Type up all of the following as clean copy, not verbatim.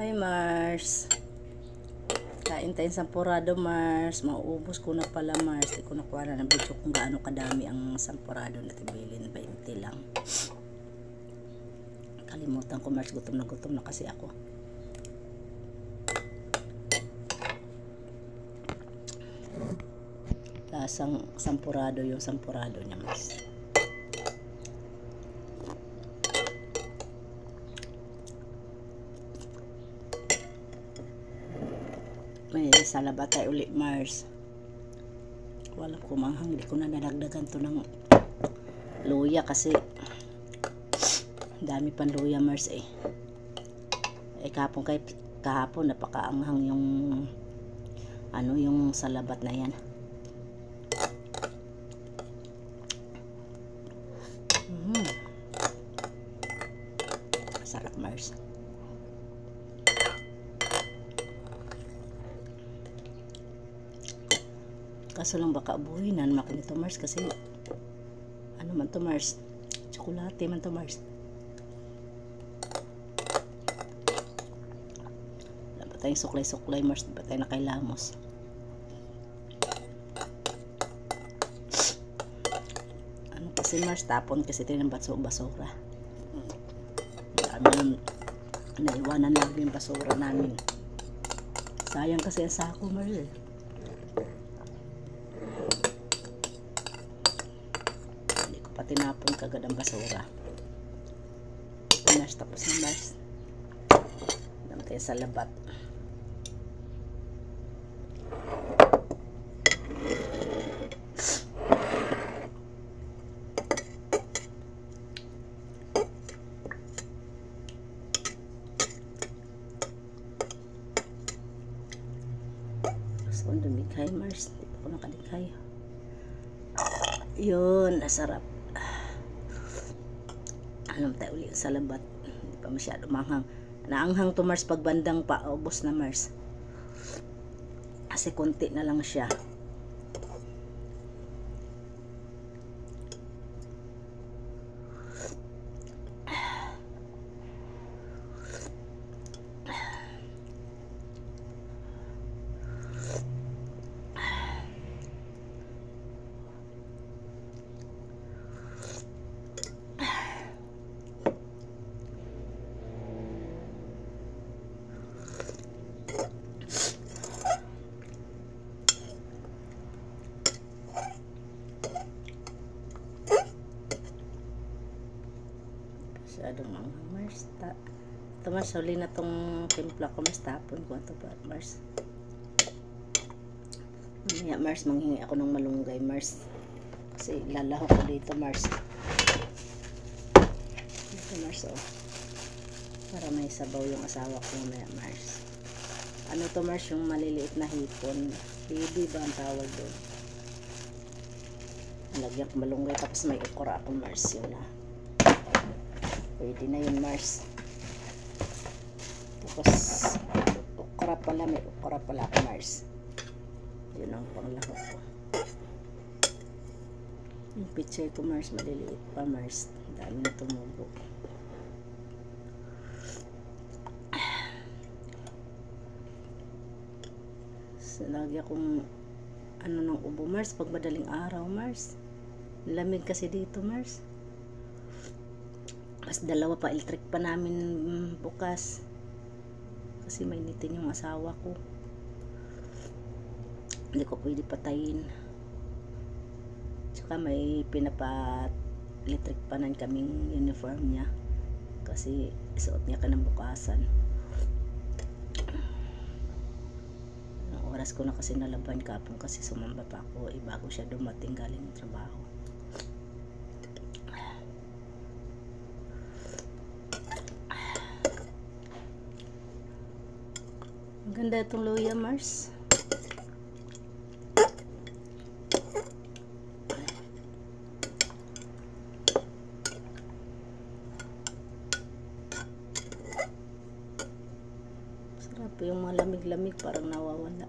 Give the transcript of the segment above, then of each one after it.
Hi Mars. Kain tayong sampurado Mars. Mauubos ko na pala Mars. Di ko nakuha na ng video kung gaano kadami ang sampurado na tibilin. 20 lang. Kalimutan ko Mars. Gutom na kasi ako. Lasang sampurado yung sampurado niya Mars. May salaba tayo ulit Mars. Walang kumanghang. Hindi ko na nadagdagan to ng luya kasi dami pan luya Mars eh. Kahapon napakaanghang yung yung salabat na yan. Sarap Mars. Kaso lang baka abuhin na naman ako nito Mars kasi ano man to Mars, tsokolate man to Mars. Wala ba tayong suklay Mars, di ba tayo nakailamos? Ano kasi Mars, tapon kasi tayo ng basura. Dami nang naiwanan lang yung basura namin. Sayang kasi ang sako Mars eh. Tinapon kagad ang basura. Mars, tapos na Mars. Dami tayo sa labat. So, dumikhay Mars. Hindi pa ako nakalikhay. Yun, nasarap. Alam tayo ulit sa labat. Hindi pa masyado manghang. Naanghang to Mars pag bandang paubos na Mars. Kasi konti na lang siya. Masyadong manghang Mars. Ito Mars, huli na tong timpla ko Mars. Tapon ko ito pa Mars. Mamaya Mars, manghingi ako ng malunggay Mars. Kasi lalaho ko dito Mars. Dito Mars oh. Para may sabaw yung asawa ko mamaya Mars. Ano to Mars, yung maliliit na hipon. Baby ba ang tawag doon? Lagyan ko malunggay tapos may ukra ako Mars. Yun na. Pwede na yun Mars. Tapos ukra pala, may ukra pala ako Mars. Yun ang panglaho ko. Yung picture ko Mars, maliliit pa Mars. Dami na tumubo. So, lagi akong ng ubo Mars pag madaling araw Mars. Lamig kasi dito Mars. Mas dalawa pa electric pa namin bukas kasi mainitin yung asawa ko. Hindi ko pwede patayin. Tsaka may pinapa-electric pa nan kaming uniform niya kasi isuot niya kinabukasan. Ang oras ko na kasi nalaban kapon kasi sumamba pa ako bago siya dumating galing trabaho. Ganda itong luya Mars. Sarap yung mga lamig-lamig parang nawawala.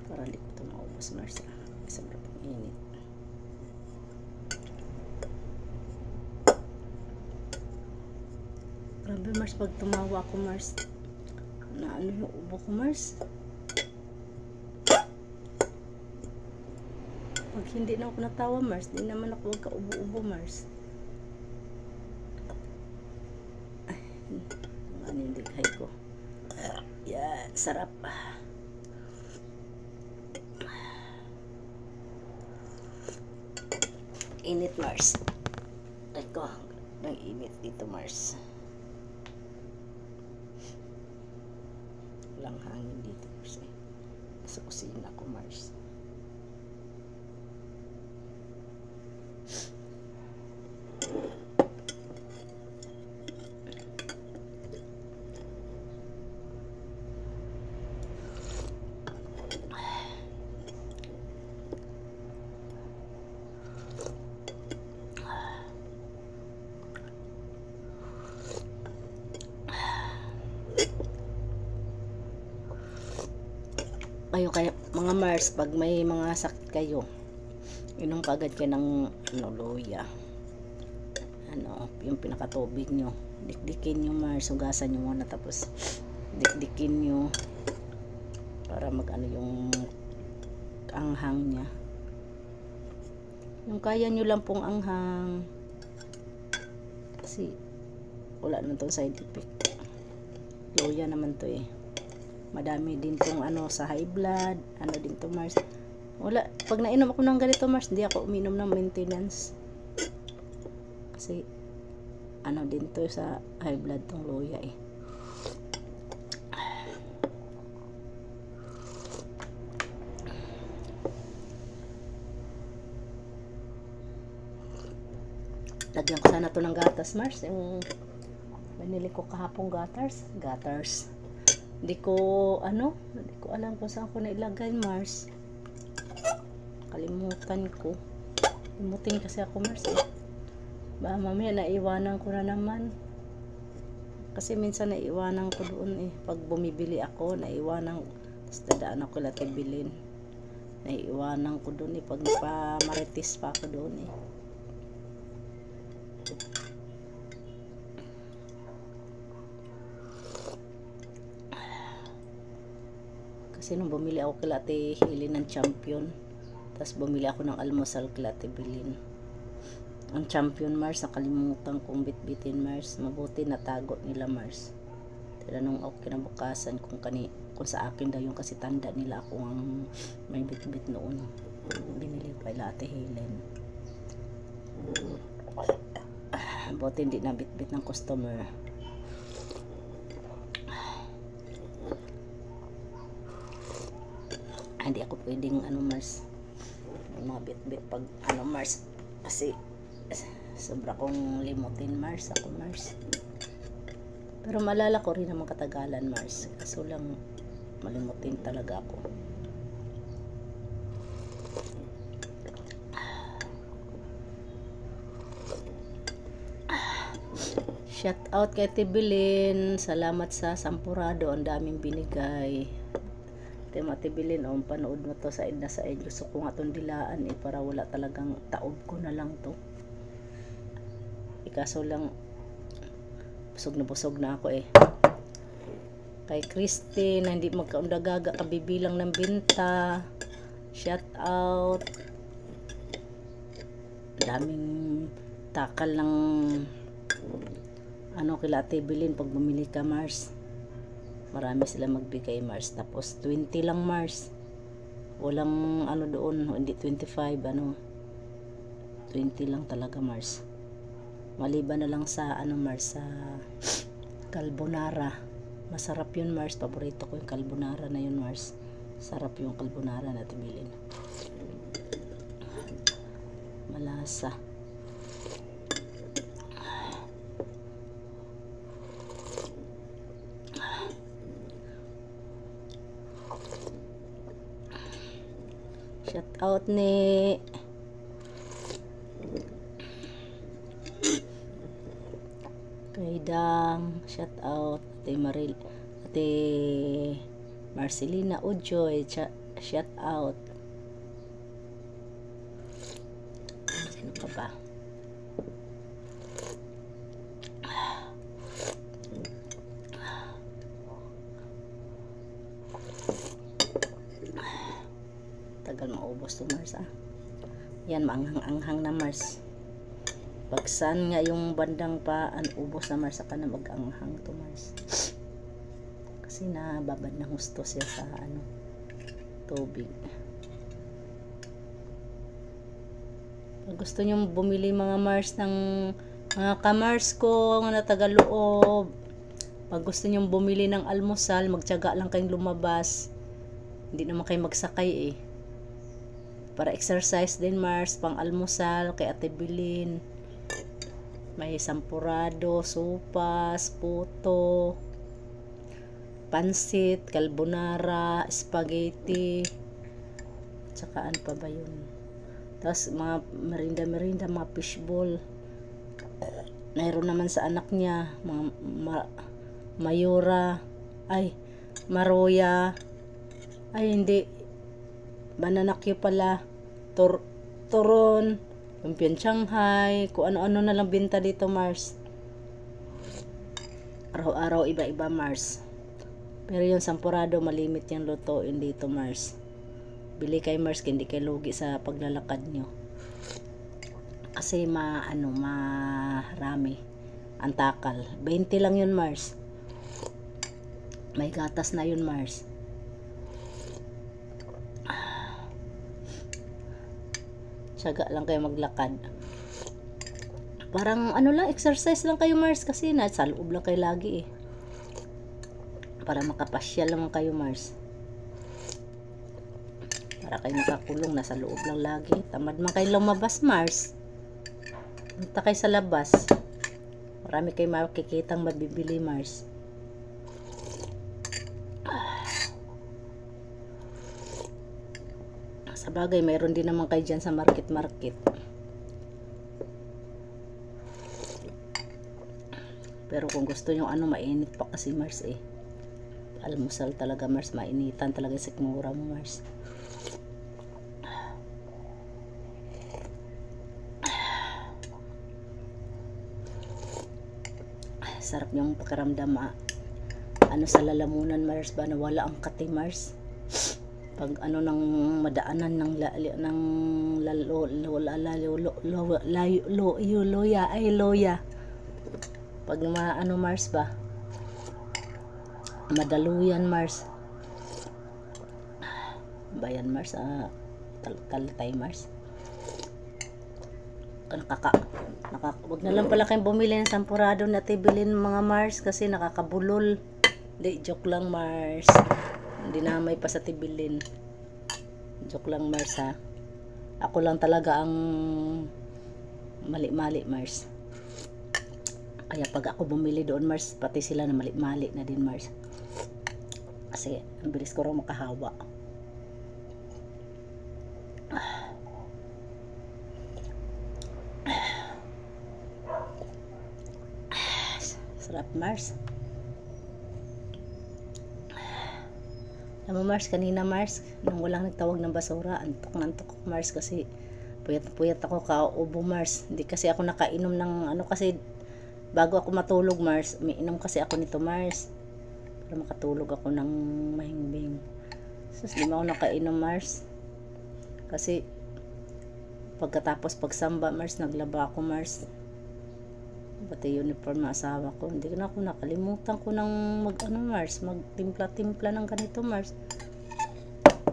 para hindi ko ito maubos, Mars. Sobrang init. Grabe, Mars, pag tumawa ako, Mars, na ano yung ubo ko, Mars. Pag hindi na ako natawa, Mars, di naman ako magka-ubo-ubo, Mars. Ay, ano yung dighay ko. Yeah, sarap. Init, Mars. Ay ko, nang init dito, Mars. Walang hangin dito, Mars. Sa kusina ko, Mars. Kayo mga Mars, pag may mga sakit kayo, inom kagad kayo ng loya. Yung pinakatubig nyo, dikdikin nyo, Mars, hugasan nyo muna, tapos dikdikin nyo para mag yung anghang nya. Yung kaya nyo lang pong anghang, kasi wala naman tong side effect. Loya naman to eh. Madami din tong sa high blood, din to, Mars. Wala, pag nainom ako ng ganito, Mars, hindi ako uminom ng maintenance. Kasi din to sa high blood tong loya eh. Lagyan ko sana to ng gatas, Mars. Yung binili ko kahapong gatas. Hindi ko alam kung saan ko nailagay, Mars. Kalimutan ko. Limutin kasi ako, Mars. Ba, mamaya naiwanan ko na naman. Kasi minsan naiwanan ko doon eh. Pag bumibili ako, naiwanan. Tapos dadaan ako lati bilin. Naiwanan ko doon eh. Pag napamaritis pa ako doon eh. Kasi nung bumili ako kila Ate Hili ng Champion, tapos bumili ako ng almusal kila Ate Bilin. Ang Champion, Mars, nakalimutan kong bitbitin, Mars. Mabuti natago nila, Mars. Tinanong ako kinabukasan kung sa akin daw yung, kasi tanda nila ako ang may bitbit noon. Binili pa kila Ate Helen. Buti hindi na bitbit ng customer. Hindi ako pwedeng Mars, mga bit-bit pag Mars, kasi sobra kong limutin, Mars, ako, Mars. Pero malala ko rin naman katagalan, Mars, kaso lang malimutin talaga ako. Shout out kay Tibilin, salamat sa sampurado, ang daming binigay. Matibilin, panood mo to sa side. Gusto ko nga itong dilaan eh, para wala talagang taob ko na lang to. Ikaso lang, busog na ako eh. Kay Christine, hindi magkaundagaga kabibilang ng binta. Shout out. Daming takal ng kila Ate Bilin pag bumili ka, Mars. Marami sila magbigay, Mars. Tapos 20 lang, Mars. Walang doon, hindi 25, 20 lang talaga, Mars. Maliban na lang sa Mars, sa carbonara. Masarap yun, Mars. Paborito ko yung carbonara na yun, Mars. Sarap yung carbonara na tibilin. Malasa. Shout out ni Kaidang, shout out Ate Marcelina Ujoy, Shout out. Sino pa ba? Tagal maubos to Mars ah. Yan, maanghang-anghang na Mars. Pagsan nga yung bandang pa ubos na Mars, saka na mag-anghang to Mars. Kasi nababad na husto siya sa tubig. Pag gusto nyo bumili mga Mars ng mga kamars ko na taga-loob, pag gusto nyo bumili ng almusal, magtiyaga lang kayong lumabas. Hindi naman kayo magsakay eh. Para exercise din Mars, pang almusal, kay Ate Bilin. May sampurado, sopas, puto, pansit, carbonara, spaghetti, tsaka ano pa ba yun. Tapos mga merinda, mga fishball. Mayroon naman sa anak niya, mga mayura, maroya, hindi, banana Q pala, turon, lumpiang Shanghai, kung ano-ano na lang binta dito Mars. Araw-araw iba-iba Mars. Pero yung sampurado malimit yung lutuin dito Mars. Bili kay Mars, hindi kayo lugi sa paglalakad nyo. Kasi marami ang takal. 20 lang yun Mars. May gatas na yun Mars. Tiyaga lang kayo maglakad. Parang lang, exercise lang kayo Mars, kasi sa loob lang kayo lagi eh. Para makapasyal lang kayo Mars. Para kayo nakakulong, nasa loob lang lagi. Tamad man kayo lumabas Mars. Punta kayo sa labas. Marami kayo makikitang mabibili Mars. Sa bagay, mayroon din naman kayo dyan sa market. Pero kung gusto nyo mainit pa kasi Mars eh. Almusal talaga Mars, mainitan talaga sa sikmura mo Mars. Sarap yung pakiramdam sa lalamunan Mars ba, na wala ang kati Mars. Pag nang madaanan ng loya. Pag Mars ba, madaluyan Mars. Bayan Mars, Talatay Mars. Wag na lang pala kayong bumili ng sampurado na tibilin mga Mars, kasi nakakabulol. Di, joke lang Mars. Hindi na may pa sa tibilin. Joke lang Mars ha. Ako lang talaga ang mali-mali Mars. Kaya pag ako bumili doon Mars, pati sila na mali-mali na din Mars. Kasi ang bilis ko raw makahawa. Sarap Mars. Alam mo Mars, kanina Mars, nung walang nagtawag ng basura, antok na antok ako Mars, kasi puyat ako kaubo Mars. Hindi kasi ako nakainom ng kasi bago ako matulog Mars, umiinom kasi ako nito Mars, para makatulog ako ng mahimbing. So di ba ako nakainom Mars, kasi pagkatapos pagsamba Mars, naglaba ako Mars, pati uniform ng asawa ko. Hindi na ako nakalimutan ko ng Mars, magtimpla-timpla ng ganito Mars.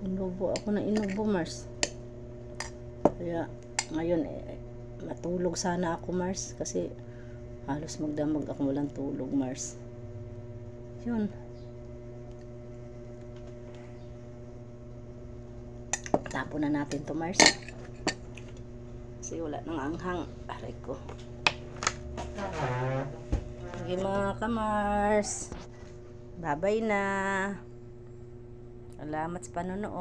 Inubo ako ng inubo Mars. Kaya ngayon matulog sana ako Mars, kasi halos magdamag ako walang tulog Mars. Yun. Tapon na natin to Mars, kasi wala nang anghang. Aray ko. Okay mga kamars, bye bye na. Salamat sa panonood.